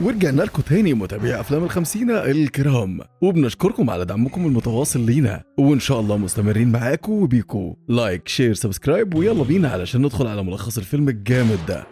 ورجعنا لكم تاني متابعي افلام الخمسينة الكرام، وبنشكركم على دعمكم المتواصل لينا، وان شاء الله مستمرين معاكم وبيكم. لايك شير سبسكرايب ويلا بينا علشان ندخل على ملخص الفيلم الجامد ده.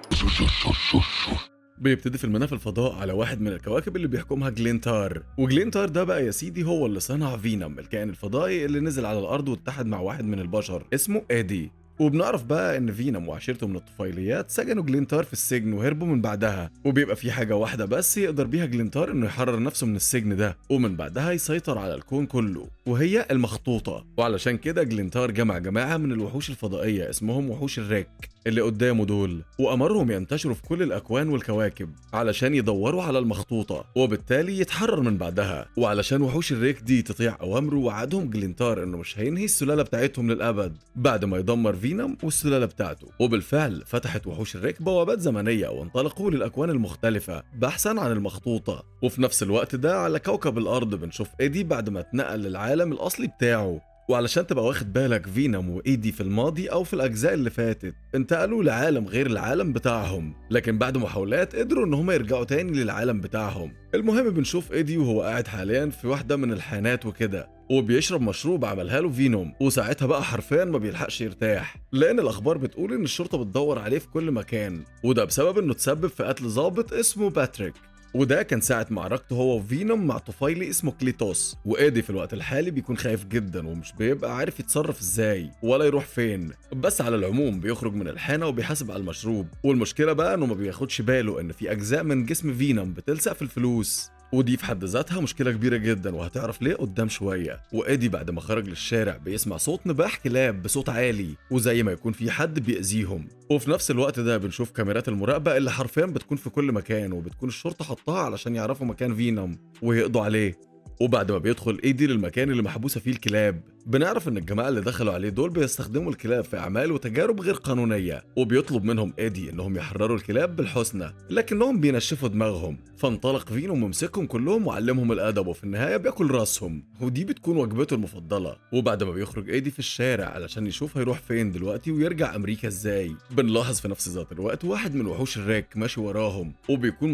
بيبتدي فيلمنا في الفضاء على واحد من الكواكب اللي بيحكمها جلينتار، وجلينتار ده بقى يا سيدي هو اللي صنع فينوم الكائن الفضائي اللي نزل على الارض واتحد مع واحد من البشر اسمه ايدي. وبنعرف بقى ان فينوم وعشيرته من الطفيليات سجنوا جلينتار في السجن وهربوا من بعدها، وبيبقى في حاجه واحده بس يقدر بيها جلينتار انه يحرر نفسه من السجن ده ومن بعدها يسيطر على الكون كله، وهي المخطوطه. وعلشان كده جلينتار جمع جماعه من الوحوش الفضائيه اسمهم وحوش الريك اللي قدامه دول، وامرهم ينتشروا في كل الاكوان والكواكب علشان يدوروا على المخطوطه وبالتالي يتحرر من بعدها. وعلشان وحوش الريك دي تطيع اوامره وعدهم جلينتار انه مش هينهي السلاله بتاعتهم للابد بعد ما يدمر فينوم والسلاله بتاعته. وبالفعل فتحت وحوش الريك بوابات زمنيه وانطلقوا للاكوان المختلفه بحثا عن المخطوطه. وفي نفس الوقت ده على كوكب الارض بنشوف ايدي بعد ما اتنقل للعالم الاصلي بتاعه. وعلشان تبقى واخد بالك، فينوم وايدي في الماضي او في الاجزاء اللي فاتت انتقلوا لعالم غير العالم بتاعهم، لكن بعد محاولات قدروا ان هم يرجعوا تاني للعالم بتاعهم. المهم بنشوف ايدي وهو قاعد حاليا في واحده من الحانات وكده، وبيشرب مشروب عملها له فينوم، وساعتها بقى حرفيا ما بيلحقش يرتاح لان الاخبار بتقول ان الشرطه بتدور عليه في كل مكان، وده بسبب انه تسبب في قتل ضابط اسمه باتريك. وده كان ساعة معركته هو وفينوم مع طفيلي اسمه كليتوس. وإيدي في الوقت الحالي بيكون خايف جدا ومش بيبقى عارف يتصرف ازاي ولا يروح فين، بس على العموم بيخرج من الحانة وبيحاسب على المشروب. والمشكلة بقى انه ما بياخدش باله ان في اجزاء من جسم فينوم بتلصق في الفلوس، ودي في حد ذاتها مشكلة كبيرة جدا وهتعرف ليه قدام شوية. وإيدي بعد ما خرج للشارع بيسمع صوت نباح كلاب بصوت عالي وزي ما يكون في حد بيأذيهم، وفي نفس الوقت ده بنشوف كاميرات المراقبة اللي حرفيا بتكون في كل مكان وبتكون الشرطة حطها علشان يعرفوا مكان فينوم ويقضوا عليه. وبعد ما بيدخل ايدي للمكان اللي محبوسه فيه الكلاب بنعرف ان الجماعه اللي دخلوا عليه دول بيستخدموا الكلاب في اعمال وتجارب غير قانونيه، وبيطلب منهم ايدي انهم يحرروا الكلاب بالحسنى لكنهم بينشفوا دماغهم. فانطلق فينوم ومسكهم كلهم وعلمهم الادب وفي النهايه بياكل راسهم، ودي بتكون وجبته المفضله. وبعد ما بيخرج ايدي في الشارع علشان يشوف هيروح فين دلوقتي ويرجع امريكا ازاي، بنلاحظ في نفس ذات الوقت واحد من وحوش الريك ماشي وراهم وبيكون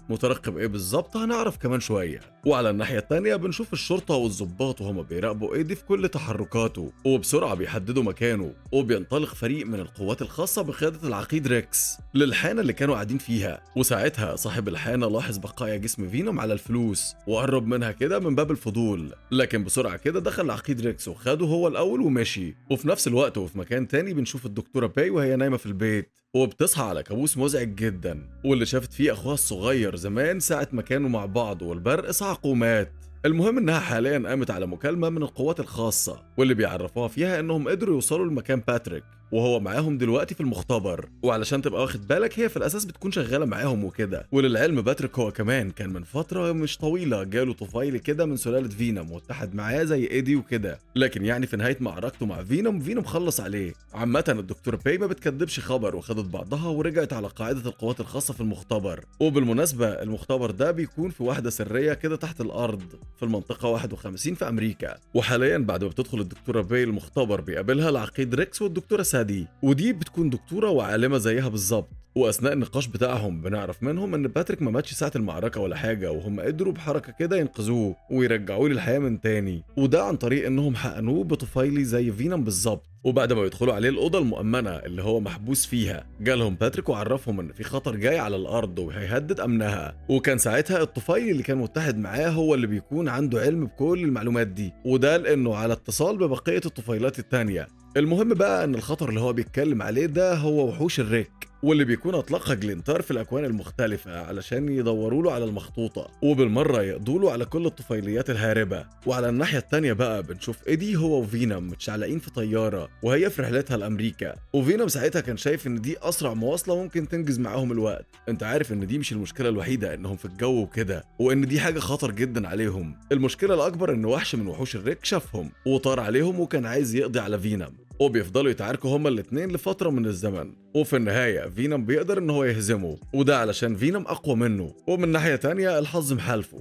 مترقب ايه بالظبط هنعرف كمان شويه. وعلى الناحيه التانية بنشوف الشرطة والضباط وهما بيراقبوا ايدي في كل تحركاته، وبسرعة بيحددوا مكانه، وبينطلق فريق من القوات الخاصة بقيادة العقيد ريكس للحانة اللي كانوا قاعدين فيها. وساعتها صاحب الحانة لاحظ بقايا جسم فينوم على الفلوس وقرب منها كده من باب الفضول، لكن بسرعة كده دخل العقيد ريكس وخده هو الأول ومشي. وفي نفس الوقت وفي مكان تاني بنشوف الدكتورة باي وهي نايمة في البيت وبتصحى على كابوس مزعج جدا، واللي شافت فيه اخوها الصغير زمان ساعة ما كانوا مع بعض والبرق صعق ومات. المهم انها حاليا قامت على مكالمة من القوات الخاصة واللي بيعرفوها فيها انهم قدروا يوصلوا لمكان باتريك وهو معاهم دلوقتي في المختبر. وعلشان تبقى واخد بالك هي في الاساس بتكون شغالة معاهم وكده. وللعلم باتريك هو كمان كان من فترة مش طويلة جاله طفيلي كده من سلالة فينوم واتحد معاه زي ايدي وكده، لكن يعني في نهاية معركته مع فينوم خلص عليه. عامة الدكتور باي ما بتكدبش خبر وخدت بعضها ورجعت على قاعدة القوات الخاصة في المختبر. وبالمناسبة المختبر ده بيكون في واحدة سرية كده تحت الارض في المنطقة 51 في امريكا. وحاليا بعد ما بتدخل الدكتورة باي المختبر بيقابلها العقيد ريكس والدكتورة سادي، ودي بتكون دكتورة وعالمة زيها بالظبط. واثناء النقاش بتاعهم بنعرف منهم ان باتريك ما ماتش ساعة المعركة ولا حاجة، وهم قدروا بحركة كده ينقذوه ويرجعوه للحياة من تاني، وده عن طريق انهم حقنوه بطفيلي زي فينوم بالظبط. وبعد ما يدخلوا عليه الأوضة المؤمنة اللي هو محبوس فيها جالهم باتريك وعرفهم ان في خطر جاي على الارض وهيهدد امنها، وكان ساعتها الطفيلي اللي كان متحد معاه هو اللي بيكون عنده علم بكل المعلومات دي، وده لانه على اتصال ببقية الطفيلات التانية. المهم بقى ان الخطر اللي هو بيتكلم عليه ده هو وحوش الريك واللي بيكون اطلقها جلينتار في الاكوان المختلفه علشان يدوروا له على المخطوطه وبالمره يقضوا له على كل الطفيليات الهاربه. وعلى الناحيه التانيه بقى بنشوف ايدي هو وفينوم متشعلقين في طياره وهي في رحلتها لامريكا، وفينوم ساعتها كان شايف ان دي اسرع مواصله ممكن تنجز معاهم الوقت. انت عارف ان دي مش المشكله الوحيده انهم في الجو وكده، وان دي حاجه خطر جدا عليهم. المشكله الاكبر ان وحش من وحوش الريك شافهم وطار عليهم وكان عايز يقضي على فينوم، وبيفضلوا يتعاركوا هما الاتنين لفترة من الزمن، وفي النهاية فينوم بيقدر ان هو يهزمه، وده علشان فينوم اقوى منه، ومن ناحية تانية الحظ محالفه.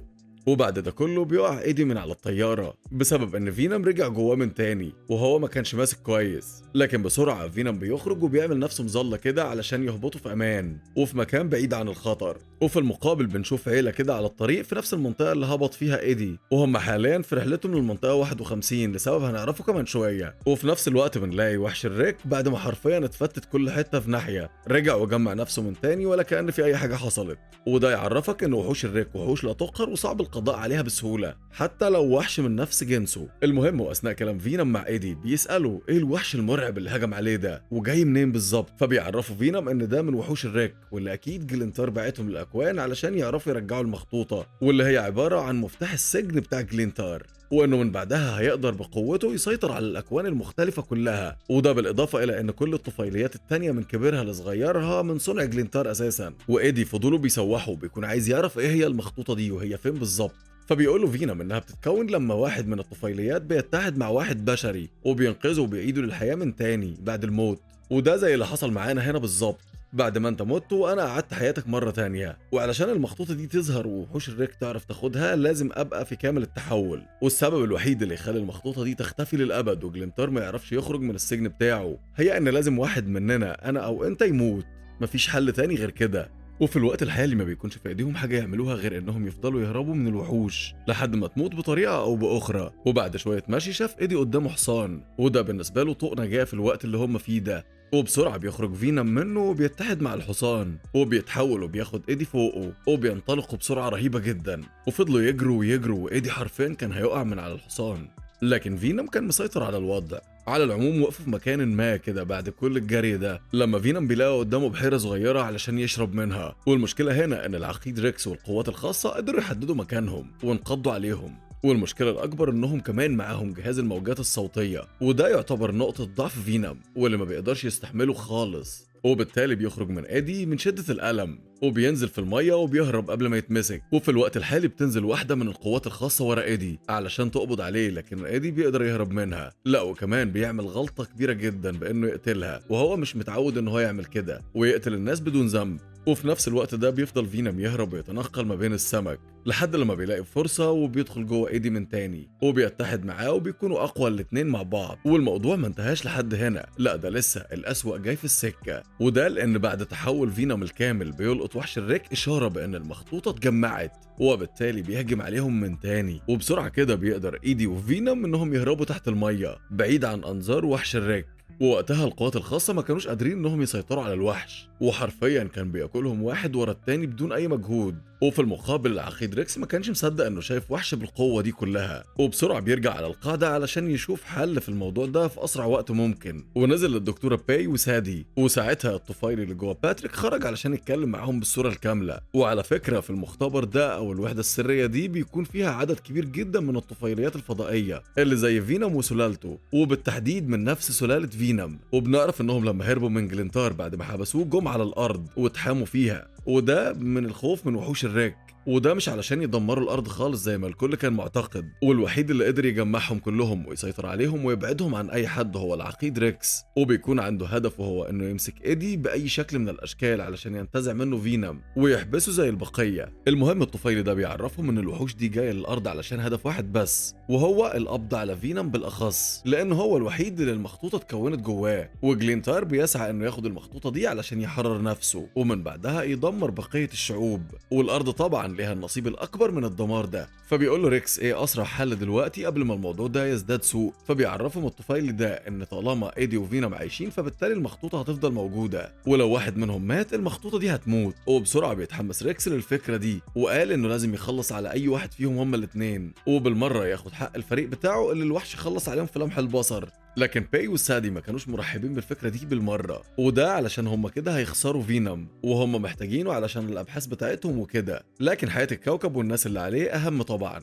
وبعد ده كله بيقع ايدي من على الطيارة بسبب ان فينوم رجع جواه من تاني وهو ما كانش ماسك كويس. لكن بسرعة فينوم بيخرج وبيعمل نفسه مظلة كده علشان يهبطوا في امان وفي مكان بعيد عن الخطر. وفي المقابل بنشوف عيلة كده على الطريق في نفس المنطقة اللي هبط فيها ايدي، وهم حاليا في رحلتهم للمنطقة 51 لسبب هنعرفه كمان شوية. وفي نفس الوقت بنلاقي وحش الريك بعد ما حرفيا اتفتت كل حتة في ناحية رجع وجمع نفسه من تاني ولا كأن في اي حاجة حصلت. وده يعرفك ان وحوش الريك وحوش لا تقهر وصعب القضاء عليها بسهولة حتى لو وحش من نفس جنسه. المهم واثناء كلام فينوم مع ايدي بيسألوا ايه الوحش المرعب اللي هجم عليه ده وجاي منين بالظبط، فبيعرفوا فينوم ان ده من وحوش الريك واللي اكيد جلينتار بعتهم للاكوان علشان يعرفوا يرجعوا المخطوطة واللي هي عبارة عن مفتاح السجن بتاع جلينتار، وانه من بعدها هيقدر بقوته يسيطر على الاكوان المختلفه كلها. وده بالاضافه الى ان كل الطفيليات التانيه من كبيرها لصغيرها من صنع جلينتار اساسا. وايدي فضوله بيسوحه بيكون عايز يعرف ايه هي المخطوطه دي وهي فين بالظبط. فبيقول له فينوم انها بتتكون لما واحد من الطفيليات بيتحد مع واحد بشري وبينقذه وبيعيده للحياه من تاني بعد الموت. وده زي اللي حصل معانا هنا بالظبط، بعد ما انت مت وانا قعدت حياتك مرة تانية. وعلشان المخطوطة دي تظهر ووحوش الريك تعرف تاخدها لازم ابقى في كامل التحول. والسبب الوحيد اللي يخلي المخطوطة دي تختفي للابد وجلينتار ما يعرفش يخرج من السجن بتاعه هي ان لازم واحد مننا انا او انت يموت، مفيش حل تاني غير كده. وفي الوقت الحالي ما بيكونش في ايديهم حاجه يعملوها غير انهم يفضلوا يهربوا من الوحوش لحد ما تموت بطريقه او باخرى. وبعد شويه مشي شاف ايدي قدامه حصان، وده بالنسبه له طوق نجاه في الوقت اللي هم فيه ده. وبسرعه بيخرج فينوم منه وبيتحد مع الحصان وبيتحول وبياخد ايدي فوقه وبينطلقوا بسرعه رهيبه جدا. وفضلوا يجروا ويجروا وايدي حرفيا كان هيقع من على الحصان، لكن فينوم كان مسيطر على الوضع. على العموم وقفوا في مكان ما كده بعد كل الجري ده لما فينوم بيلاقي قدامه بحيرة صغيرة علشان يشرب منها. والمشكلة هنا ان العقيد ريكس والقوات الخاصة قدروا يحددوا مكانهم وانقضوا عليهم. والمشكلة الأكبر إنهم كمان معاهم جهاز الموجات الصوتية، وده يعتبر نقطة ضعف فينوم واللي ما بيقدرش يستحمله خالص. وبالتالي بيخرج من ايدي من شدة الألم وبينزل في المية وبيهرب قبل ما يتمسك. وفي الوقت الحالي بتنزل واحدة من القوات الخاصة ورا ايدي علشان تقبض عليه، لكن ايدي بيقدر يهرب منها. لا وكمان بيعمل غلطة كبيرة جدا بانه يقتلها وهو مش متعود ان هو يعمل كده ويقتل الناس بدون ذنب. وفي نفس الوقت ده بيفضل فينوم يهرب ويتنقل ما بين السمك لحد لما بيلاقي فرصة وبيدخل جوه ايدي من تاني وبيتحد معاه وبيكونوا اقوى الاتنين مع بعض. والموضوع ما انتهاش لحد هنا، لا ده لسه الاسوأ جاي في السكة. وده لان بعد تحول فينوم الكامل بيلقط وحش الريك اشارة بان المخطوطة اتجمعت وبالتالي بيهجم عليهم من تاني. وبسرعة كده بيقدر ايدي وفينوم انهم يهربوا تحت المية بعيد عن انظار وحش الريك. ووقتها القوات الخاصة ما كانوش قادرين انهم يسيطروا على الوحش وحرفيا كان بياكلهم واحد ورا التاني بدون اي مجهود. وفي المقابل العقيد ريكس ما كانش مصدق انه شايف وحش بالقوة دي كلها، وبسرعة بيرجع على القاعدة علشان يشوف حل في الموضوع ده في اسرع وقت ممكن. ونزل للدكتورة باي وسادي، وساعتها الطفيلي اللي جوه باتريك خرج علشان يتكلم معاهم بالصورة الكاملة. وعلى فكرة في المختبر ده او الوحدة السرية دي بيكون فيها عدد كبير جدا من الطفيليات الفضائية اللي زي فينوم وسلالته، وبالتحديد من نفس سلالة فينوم. وبنعرف انهم لما هربوا من جلينتار بعد ما حبسوه جم على الارض واتحاموا فيها، وده من الخوف من وحوش الريك. وده مش علشان يدمروا الارض خالص زي ما الكل كان معتقد. والوحيد اللي قدر يجمعهم كلهم ويسيطر عليهم ويبعدهم عن اي حد هو العقيد ريكس، وبيكون عنده هدف وهو انه يمسك ايدي باي شكل من الاشكال علشان ينتزع منه فينوم ويحبسه زي البقيه. المهم الطفيلي ده بيعرفهم ان الوحوش دي جايه للارض علشان هدف واحد بس، وهو القبض على فينوم بالاخص لان هو الوحيد اللي المخطوطه اتكونت جواه. وجلينتار بيسعى انه ياخد المخطوطه دي علشان يحرر نفسه ومن بعدها يدمر بقيه الشعوب، والارض طبعا ليها النصيب الاكبر من الدمار ده. فبيقول له ريكس ايه اسرع حل دلوقتي قبل ما الموضوع ده يزداد سوء. فبيعرفهم الطفيلي ده ان طالما ايدي وفينوم عايشين فبالتالي المخطوطه هتفضل موجوده، ولو واحد منهم مات المخطوطه دي هتموت. وبسرعه بيتحمس ريكس للفكره دي وقال انه لازم يخلص على اي واحد فيهم هما الاثنين وبالمره ياخد حق الفريق بتاعه اللي الوحش خلص عليهم في لمح البصر. لكن باي وسادي ما كانوش مرحبين بالفكره دي بالمره، وده علشان هم كده هيخسروا فينوم وهم محتاجينه علشان الابحاث بتاعتهم وكده، لكن حياه الكوكب والناس اللي عليه اهم طبعا.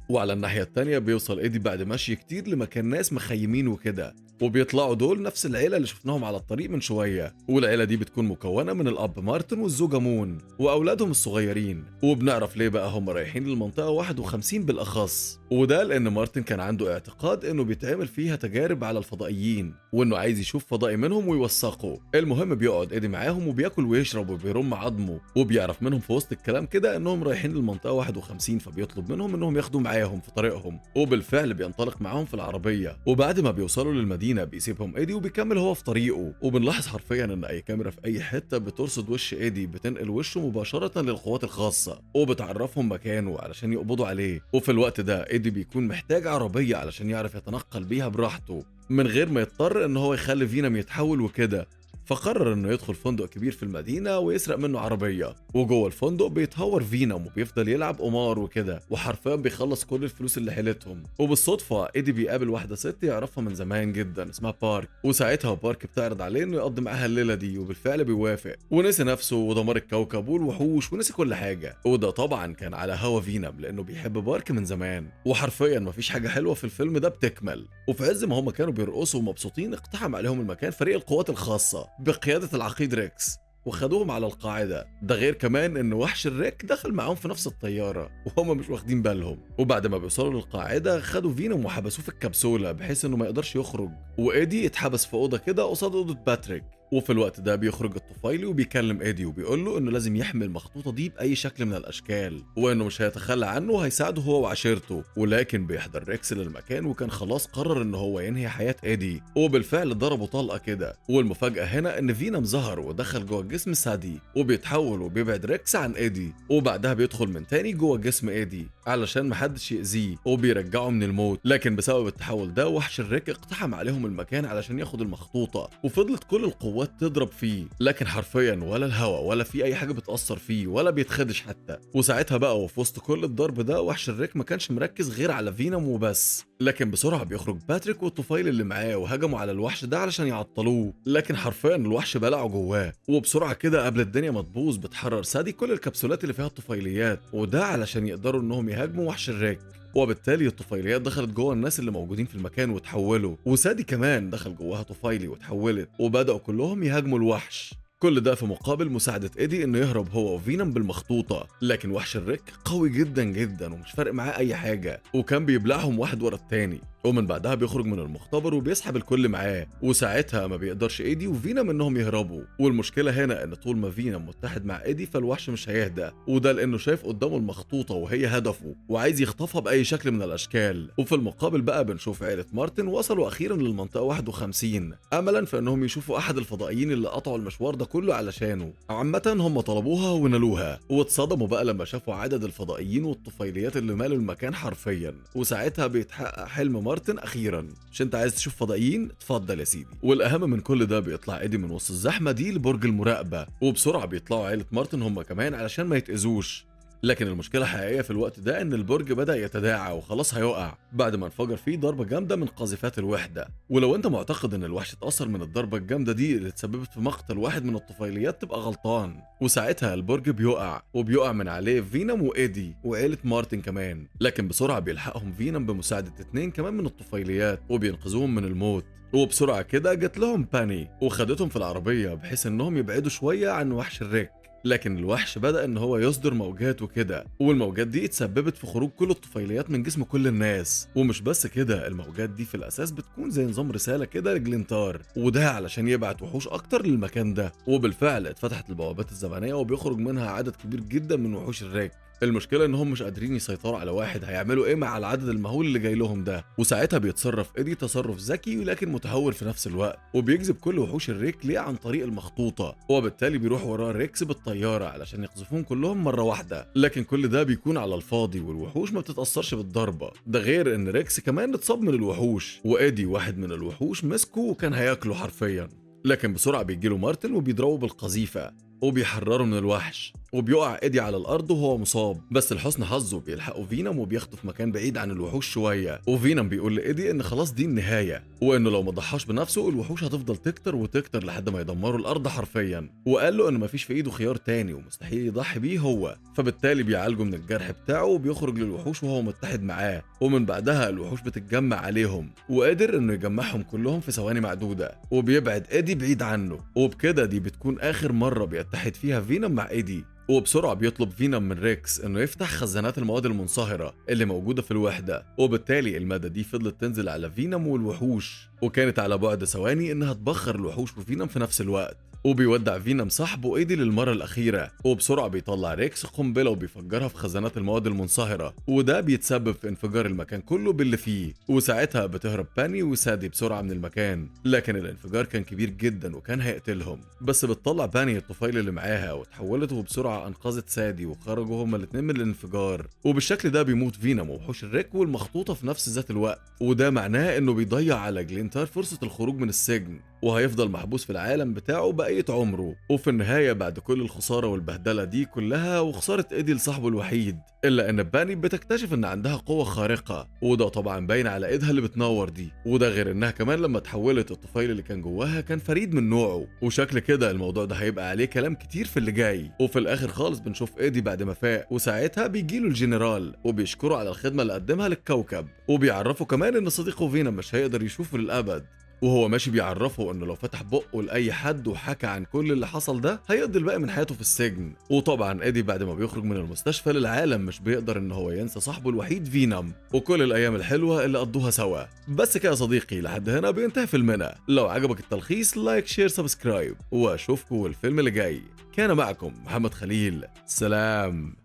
وعلى الناحيه التانيه بيوصل ايدي بعد مشي كتير لمكان ناس مخيمين وكده، وبيطلعوا دول نفس العيلة اللي شفناهم على الطريق من شوية، والعيلة دي بتكون مكونة من الأب مارتن والزوجة مون وأولادهم الصغيرين. وبنعرف ليه بقى هم رايحين للمنطقة 51 بالأخص، وده لأن مارتن كان عنده اعتقاد إنه بيتعمل فيها تجارب على الفضائيين، وإنه عايز يشوف فضائي منهم ويوثقه. المهم بيقعد إيدي معاهم وبياكل ويشرب وبيرم عظمه، وبيعرف منهم في وسط الكلام كده إنهم رايحين للمنطقة 51، فبيطلب منهم إنهم ياخدوا معاهم في طريقهم، وبالفعل بينطلق معاهم في العربية. وبعد ما بيوصلوا للمدينة بيسيبهم إيدي وبيكمل هو في طريقه. وبنلاحظ حرفيا إن أي كاميرا في أي حتة بترصد وش إيدي بتنقل وشه مباشرة للقوات الخاصة وبتعرفهم مكانه علشان يقبضوا عليه. وفي الوقت ده إيدي بيكون محتاج عربية علشان يعرف يتنقل بيها براحته من غير ما يضطر إن هو يخلي فينوم يتحول وكده. فقرر انه يدخل فندق كبير في المدينة ويسرق منه عربية، وجوه الفندق بيتهور فينوم وبيفضل يلعب قمار وكده، وحرفيا بيخلص كل الفلوس اللي حيلتهم. وبالصدفة ايدي بيقابل واحدة ست يعرفها من زمان جدا اسمها بارك، وساعتها بارك بتعرض عليه انه يقضي معاها الليلة دي، وبالفعل بيوافق ونسي نفسه ودمار الكوكب والوحوش ونسي كل حاجة. وده طبعا كان على هوا فينوم لانه بيحب بارك من زمان. وحرفيا مفيش حاجة حلوة في الفيلم ده بتكمل، وفي عز ما هم كانوا بيرقصوا ومبسوطين اقتحم عليهم المكان فريق القوات الخاصة بقيادة العقيد ريكس وخدوهم على القاعدة. ده غير كمان ان وحش الريك دخل معاهم في نفس الطيارة وهم مش واخدين بالهم. وبعد ما بيوصلوا للقاعدة خدوا فينوم وحبسوه في الكبسولة بحيث انه ما يقدرش يخرج، وايدي اتحبس في اوضة كده قصاد اوضة باتريك. وفي الوقت ده بيخرج الطفيلي وبيكلم ايدي وبيقول له انه لازم يحمي المخطوطه دي باي شكل من الاشكال، وانه مش هيتخلى عنه وهيساعده هو وعشيرته. ولكن بيحضر ريكس للمكان وكان خلاص قرر ان هو ينهي حياه ايدي، وبالفعل ضربه طلقه كده. والمفاجاه هنا ان فينوم ظهر ودخل جوه جسم سادي وبيتحول وبيبعد ريكس عن ايدي، وبعدها بيدخل من تاني جوه جسم ايدي علشان محدش يأذيه وبيرجعه من الموت. لكن بسبب التحول ده وحش الريك اقتحم عليهم المكان علشان ياخد المخطوطه، وفضلت كل القوات تضرب فيه، لكن حرفيا ولا الهواء ولا في اي حاجه بتاثر فيه ولا بيتخدش حتى. وساعتها بقى وفي وسط كل الضرب ده وحش الريك ما كانش مركز غير على فينوم وبس. لكن بسرعه بيخرج باتريك والطفيل اللي معاه وهجموا على الوحش ده علشان يعطلوه، لكن حرفيا الوحش بلعه جواه. وبسرعه كده قبل الدنيا ما تبوظ بتحرر سادي كل الكبسولات اللي فيها الطفيليات، وده علشان يقدروا انهم يهاجموا وحش الريك. وبالتالي الطفيليات دخلت جوه الناس اللي موجودين في المكان وتحولوا، وسادي كمان دخل جواها طفيلي وتحولت، وبدأوا كلهم يهاجموا الوحش. كل ده في مقابل مساعدة ايدي انه يهرب هو وفينوم بالمخطوطة. لكن وحش الريك قوي جدا جدا ومش فارق معاه اي حاجة، وكان بيبلعهم واحد ورا التاني. ومن بعدها بيخرج من المختبر وبيسحب الكل معاه، وساعتها ما بيقدرش ايدي وفينوم انهم يهربوا. والمشكله هنا ان طول ما فينوم متحد مع ايدي فالوحش مش هيهدى، وده لانه شايف قدامه المخطوطه وهي هدفه وعايز يخطفها باي شكل من الاشكال. وفي المقابل بقى بنشوف عيله مارتن وصلوا اخيرا للمنطقه 51 املا في انهم يشوفوا احد الفضائيين اللي قطعوا المشوار ده كله علشانه. عامه هم طلبوها ونالوها، واتصدموا بقى لما شافوا عدد الفضائيين والطفيليات اللي مالوا المكان حرفيا. وساعتها بيتحقق حلم مارتن اخيرا. مش انت عايز تشوف فضائيين؟ اتفضل يا سيدي. والاهم من كل ده بيطلع ايدي من وسط الزحمه دي لبرج المراقبه، وبسرعه بيطلعوا عيله مارتن هم كمان علشان ما يتاذوش. لكن المشكله الحقيقيه في الوقت ده ان البرج بدا يتداعى وخلاص هيقع بعد ما انفجر فيه ضربه جامده من قاذفات الوحده. ولو انت معتقد ان الوحش اتاثر من الضربه الجامده دي اللي تسببت في مقتل واحد من الطفيليات تبقى غلطان. وساعتها البرج بيقع من عليه فينوم وايدي وعيله مارتن كمان. لكن بسرعه بيلحقهم فينوم بمساعده اتنين كمان من الطفيليات وبينقذوهم من الموت. وبسرعه كده جت لهم باني وخدتهم في العربيه بحيث انهم يبعدوا شويه عن وحش الريك. لكن الوحش بدأ ان هو يصدر موجات وكده، والموجات دي اتسببت في خروج كل الطفيليات من جسم كل الناس. ومش بس كده، الموجات دي في الاساس بتكون زي نظام رسالة كده لجلينتار، وده علشان يبعت وحوش اكتر للمكان ده. وبالفعل اتفتحت البوابات الزمنية وبيخرج منها عدد كبير جدا من وحوش الريك. المشكله ان هم مش قادرين يسيطروا على واحد، هيعملوا ايه مع العدد المهول اللي جاي لهم ده؟ وساعتها بيتصرف ايدي تصرف ذكي ولكن متهور في نفس الوقت، وبيجذب كل وحوش الريك ليه عن طريق المخطوطه، وبالتالي بيروح وراه ريكس بالطياره علشان يقذفوهم كلهم مره واحده. لكن كل ده بيكون على الفاضي والوحوش ما بتتاثرش بالضربه. ده غير ان ريكس كمان اتصاب من الوحوش، وايدي واحد من الوحوش مسكه وكان هياكله حرفيا. لكن بسرعه بيجيله مارتن وبيضربه بالقذيفه وبيحرره من الوحش. وبيقع ايدي على الارض وهو مصاب، بس لحسن حظه بيلحقوا فينوم وبياخدوا في مكان بعيد عن الوحوش شويه، وفينوم بيقول لايدي ان خلاص دي النهايه، وانه لو ما ضحاش بنفسه الوحوش هتفضل تكتر وتكتر لحد ما يدمروا الارض حرفيا، وقال له انه مفيش في ايده خيار تاني ومستحيل يضحي بيه هو، فبالتالي بيعالجه من الجرح بتاعه وبيخرج للوحوش وهو متحد معاه، ومن بعدها الوحوش بتتجمع عليهم، وقادر انه يجمعهم كلهم في ثواني معدوده، وبيبعد ايدي بعيد عنه، وبكده دي بتكون اخر مره بيتحد فيها فينوم مع ايدي. وبسرعة بيطلب فينوم من ريكس انه يفتح خزانات المواد المنصهرة اللي موجودة في الوحدة، وبالتالي المادة دي فضلت تنزل على فينوم والوحوش، وكانت على بعد ثواني انها تبخر الوحوش وفينوم في نفس الوقت. وبيودع فينوم صاحبه ايدي للمرة الأخيرة، وبسرعة بيطلع ريكس قنبلة وبيفجرها في خزانات المواد المنصهرة، وده بيتسبب في انفجار المكان كله باللي فيه، وساعتها بتهرب باني وسادي بسرعة من المكان، لكن الانفجار كان كبير جدا وكان هيقتلهم، بس بتطلع باني الطفيل اللي معاها وتحولت، وبسرعة أنقذت سادي وخرجوا هما الاتنين من الانفجار، وبالشكل ده بيموت فينوم ووحوش الريك والمخطوطة في نفس ذات الوقت، وده معناه انه بيضيع على جلينتار فرصة الخروج من السجن، وهيفضل محبوس في العالم بتاعه بقية عمره. وفي النهاية بعد كل الخسارة والبهدلة دي كلها وخسارة ايدي لصاحبه الوحيد، إلا إن باني بتكتشف إن عندها قوة خارقة، وده طبعا باين على ايدها اللي بتنور دي، وده غير إنها كمان لما اتحولت الطفيل اللي كان جواها كان فريد من نوعه، وشكل كده الموضوع ده هيبقى عليه كلام كتير في اللي جاي. وفي الآخر خالص بنشوف ايدي بعد ما فاق، وساعتها بيجيله الجنرال وبيشكره على الخدمة اللي قدمها للكوكب، وبيعرفه كمان إن صديقه فينوم مش هيقدر يشوفه للأبد، وهو ماشي بيعرفه انه لو فتح بقه لاي حد وحكى عن كل اللي حصل ده هيقضي الباقي من حياته في السجن. وطبعا ايدي بعد ما بيخرج من المستشفى للعالم مش بيقدر ان هو ينسى صاحبه الوحيد فينوم وكل الايام الحلوه اللي قضوها سوا. بس كده يا صديقي لحد هنا بينتهي فيلمنا، لو عجبك التلخيص لايك شير سبسكرايب، واشوفكم الفيلم اللي جاي. كان معكم محمد خليل، سلام.